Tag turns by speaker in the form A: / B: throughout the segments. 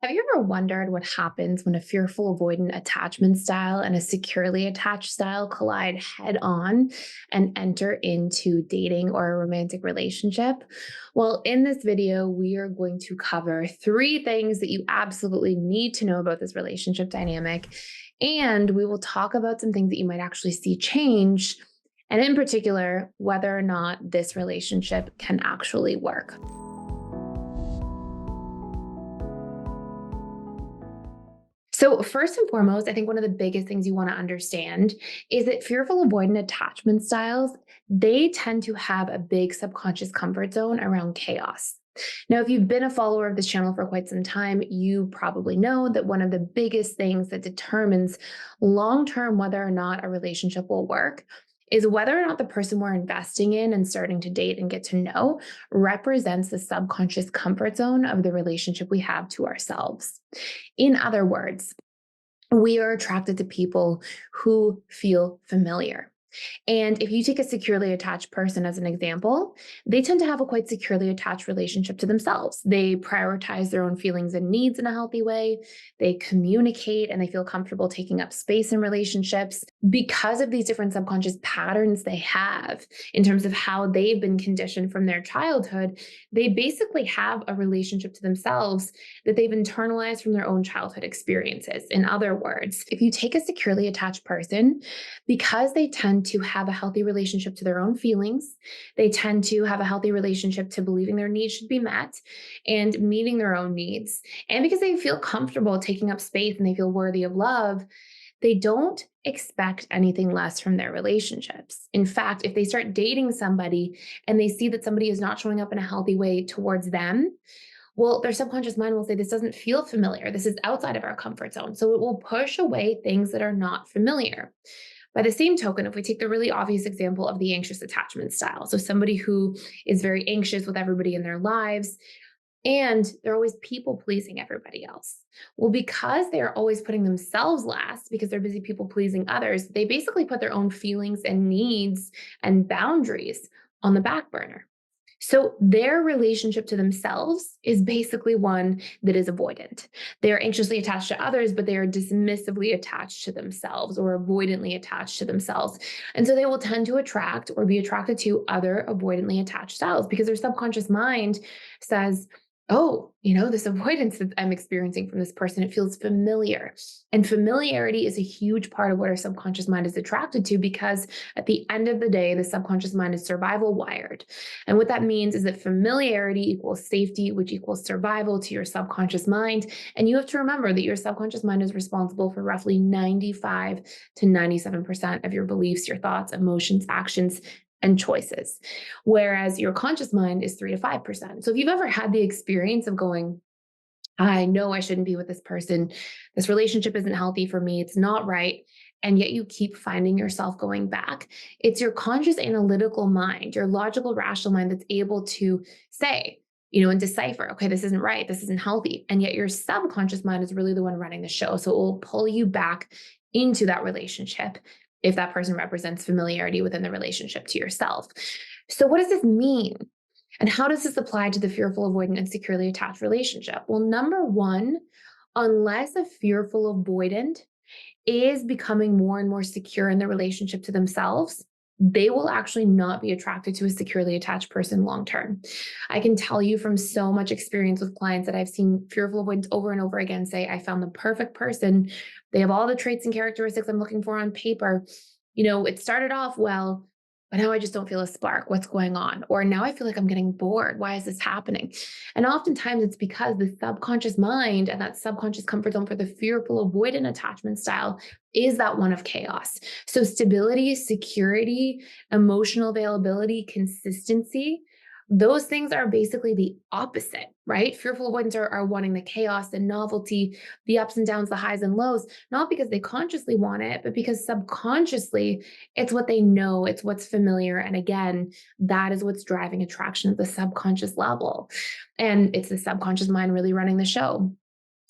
A: Have you ever wondered what happens when a fearful avoidant attachment style and a securely attached style collide head on and enter into dating or a romantic relationship? Well, in this video, we are going to cover three things that you absolutely need to know about this relationship dynamic. And we will talk about some things that you might actually see change. And in particular, whether or not this relationship can actually work. So, first and foremost, I think one of the biggest things you want to understand is that fearful avoidant attachment styles, they tend to have a big subconscious comfort zone around chaos. Now, if you've been a follower of this channel for quite some time, you probably know that one of the biggest things that determines long term whether or not a relationship will work is whether or not the person we're investing in and starting to date and get to know represents the subconscious comfort zone of the relationship we have to ourselves. In other words, we are attracted to people who feel familiar. And if you take a securely attached person as an example, they tend to have a quite securely attached relationship to themselves. They prioritize their own feelings and needs in a healthy way. They communicate and they feel comfortable taking up space in relationships because of these different subconscious patterns they have in terms of how they've been conditioned from their childhood. They basically have a relationship to themselves that they've internalized from their own childhood experiences. In other words, if you take a securely attached person, because they tend to have a healthy relationship to their own feelings, they tend to have a healthy relationship to believing their needs should be met and meeting their own needs. And because they feel comfortable taking up space and they feel worthy of love, they don't expect anything less from their relationships. In fact, if they start dating somebody and they see that somebody is not showing up in a healthy way towards them, well, their subconscious mind will say, this doesn't feel familiar. This is outside of our comfort zone. So it will push away things that are not familiar. By the same token, if we take the really obvious example of the anxious attachment style, so somebody who is very anxious with everybody in their lives, and they're always people pleasing everybody else. Well, because they're always putting themselves last, because they're busy people pleasing others, they basically put their own feelings and needs and boundaries on the back burner. So their relationship to themselves is basically one that is avoidant. They are anxiously attached to others, but they are dismissively attached to themselves or avoidantly attached to themselves. And so they will tend to attract or be attracted to other avoidantly attached styles because their subconscious mind says, oh, this avoidance that I'm experiencing from this person, it feels familiar. And familiarity is a huge part of what our subconscious mind is attracted to because at the end of the day, the subconscious mind is survival wired. And what that means is that familiarity equals safety, which equals survival to your subconscious mind. And you have to remember that your subconscious mind is responsible for roughly 95 to 97% of your beliefs, your thoughts, emotions, actions, and choices, whereas your conscious mind is 3 to 5%. So if you've ever had the experience of going, I know I shouldn't be with this person, this relationship isn't healthy for me, it's not right, and yet you keep finding yourself going back, it's your conscious analytical mind, your logical rational mind that's able to say, and decipher, okay, this isn't right, this isn't healthy. And yet your subconscious mind is really the one running the show. So it will pull you back into that relationship if that person represents familiarity within the relationship to yourself. So, what does this mean? And how does this apply to the fearful, avoidant, and securely attached relationship? Well, number one, unless a fearful avoidant is becoming more and more secure in the relationship to themselves, they will actually not be attracted to a securely attached person long term. I can tell you from so much experience with clients that I've seen fearful avoidants over and over again say, I found the perfect person. They have all the traits and characteristics I'm looking for on paper. It started off well, but now I just don't feel a spark. What's going on? Or now I feel like I'm getting bored. Why is this happening? And oftentimes it's because the subconscious mind and that subconscious comfort zone for the fearful avoidant attachment style is that one of chaos. So stability, security, emotional availability, consistency, those things are basically the opposite, right? Fearful avoidants are wanting the chaos, the novelty, the ups and downs, the highs and lows, not because they consciously want it, but because subconsciously it's what they know, it's what's familiar. And again, that is what's driving attraction at the subconscious level. And it's the subconscious mind really running the show.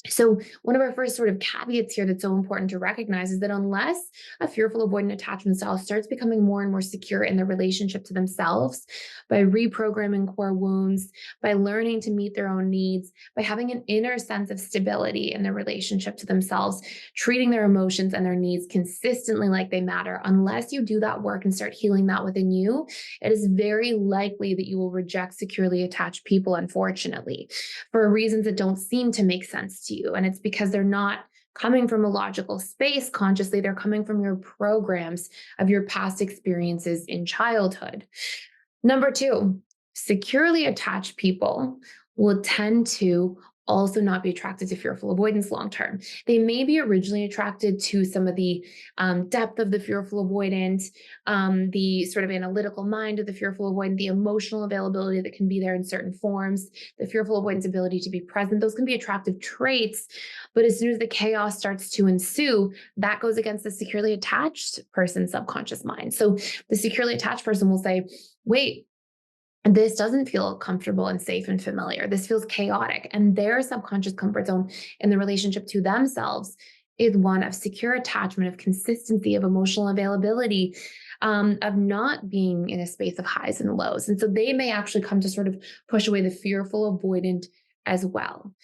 A: So, one of our first sort of caveats here that's so important to recognize is that unless a fearful avoidant attachment style starts becoming more and more secure in their relationship to themselves by reprogramming core wounds, by learning to meet their own needs, by having an inner sense of stability in their relationship to themselves, treating their emotions and their needs consistently like they matter, unless you do that work and start healing that within you, it is very likely that you will reject securely attached people, unfortunately, for reasons that don't seem to make sense to you. And it's because they're not coming from a logical space consciously, they're coming from your programs of your past experiences in childhood. Number two, securely attached people will tend to also not be attracted to fearful avoidance long term. They may be originally attracted to some of the depth of the fearful avoidant, the sort of analytical mind of the fearful avoidant, the emotional availability that can be there in certain forms, the fearful avoidant's ability to be present. Those can be attractive traits. But as soon as the chaos starts to ensue, that goes against the securely attached person's subconscious mind. So the securely attached person will say, wait, this doesn't feel comfortable and safe and familiar. This feels chaotic. And their subconscious comfort zone in the relationship to themselves is one of secure attachment, of consistency, of emotional availability, of not being in a space of highs and lows. And so they may actually come to sort of push away the fearful avoidant as well.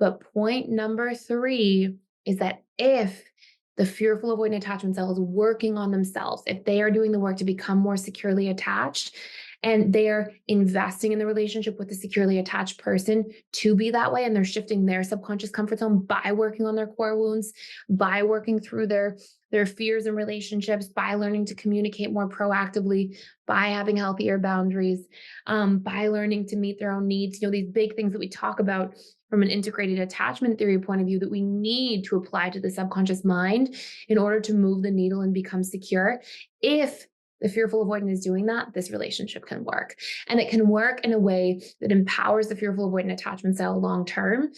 A: But point number three is that if the fearful avoidant attachment style is working on themselves, if they are doing the work to become more securely attached, and they're investing in the relationship with the securely attached person to be that way, and they're shifting their subconscious comfort zone by working on their core wounds, by working through their fears and relationships, by learning to communicate more proactively, by having healthier boundaries, by learning to meet their own needs. These big things that we talk about from an integrated attachment theory point of view that we need to apply to the subconscious mind in order to move the needle and become secure. If the fearful avoidant is doing that, this relationship can work. And it can work in a way that empowers the fearful avoidant attachment style long term,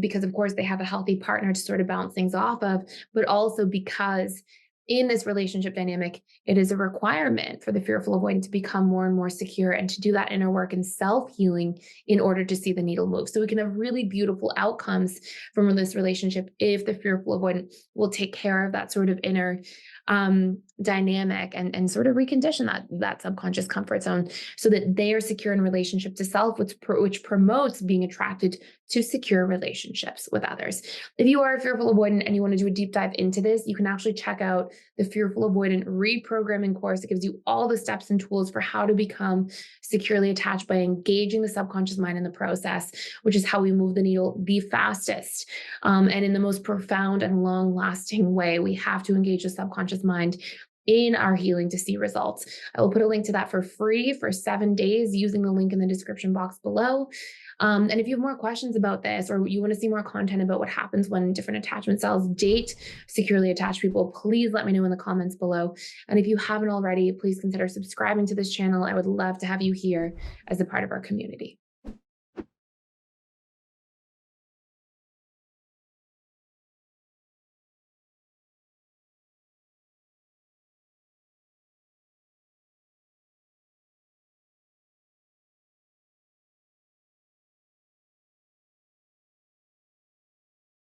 A: because, of course, they have a healthy partner to sort of bounce things off of, but also because in this relationship dynamic, it is a requirement for the fearful avoidant to become more and more secure and to do that inner work and self-healing in order to see the needle move. So we can have really beautiful outcomes from this relationship if the fearful avoidant will take care of that sort of inner dynamic and sort of recondition that subconscious comfort zone so that they are secure in relationship to self, which promotes being attracted to secure relationships with others. If you are a fearful avoidant and you want to do a deep dive into this, you can actually check out the Fearful Avoidant Reprogramming course. It gives you all the steps and tools for how to become securely attached by engaging the subconscious mind in the process, which is how we move the needle the fastest and in the most profound and long-lasting way. We have to engage the subconscious mind in our healing to see results. I will put a link to that for free for 7 days using the link in the description box below. And if you have more questions about this, or you want to see more content about what happens when different attachment styles date securely attached people, please let me know in the comments below. And if you haven't already, please consider subscribing to this channel. I would love to have you here as a part of our community.